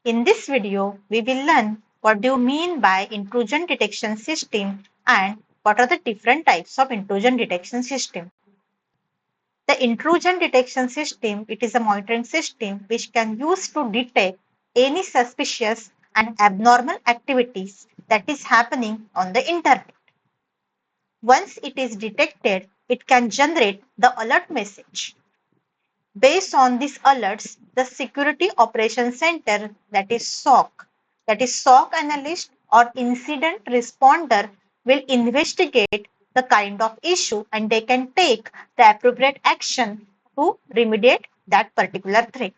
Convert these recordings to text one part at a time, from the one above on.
In this video, we will learn what do you mean by intrusion detection system and what are the different types of intrusion detection system. The intrusion detection system, it is a monitoring system which can use to detect any suspicious and abnormal activities that is happening on the internet. Once it is detected, it can generate the alert message. Based on these alerts, the Security Operations Center, that is SOC analyst or incident responder will investigate the kind of issue and they can take the appropriate action to remediate that particular threat.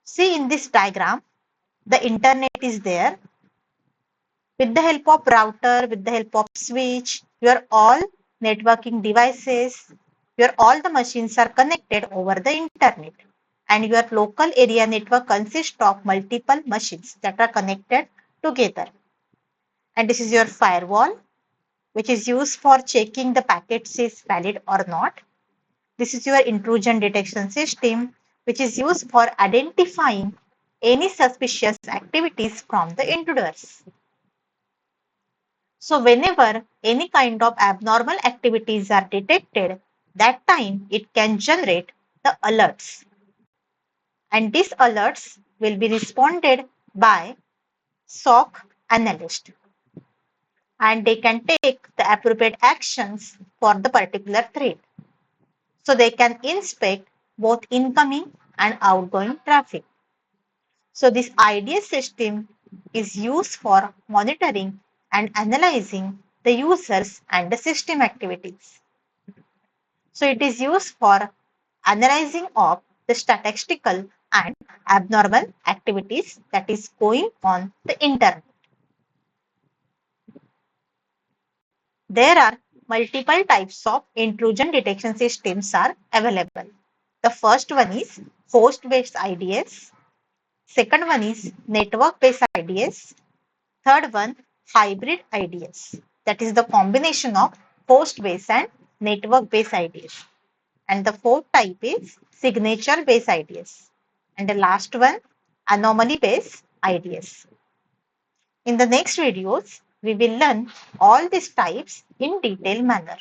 See in this diagram, the internet is there. With the help of router, with the help of switch, your all networking devices, your all the machines are connected over the internet. And your local area network consists of multiple machines that are connected together. And this is your firewall, which is used for checking the packets is valid or not. This is your intrusion detection system, which is used for identifying any suspicious activities from the intruders. So whenever any kind of abnormal activities are detected, that time it can generate the alerts. And these alerts will be responded by SOC analyst. And they can take the appropriate actions for the particular threat. So they can inspect both incoming and outgoing traffic. So this IDS system is used for monitoring and analyzing the users and the system activities. So it is used for analyzing of the statistical and abnormal activities that is going on the internet. There are multiple types of intrusion detection systems are available. The first one is host-based IDS. Second one is network-based IDS. Third one, hybrid IDS. That is the combination of host-based and network-based IDS. And the fourth type is signature-based IDS. And the last one, anomaly-based IDS. In the next videos, we will learn all these types in detailed manner.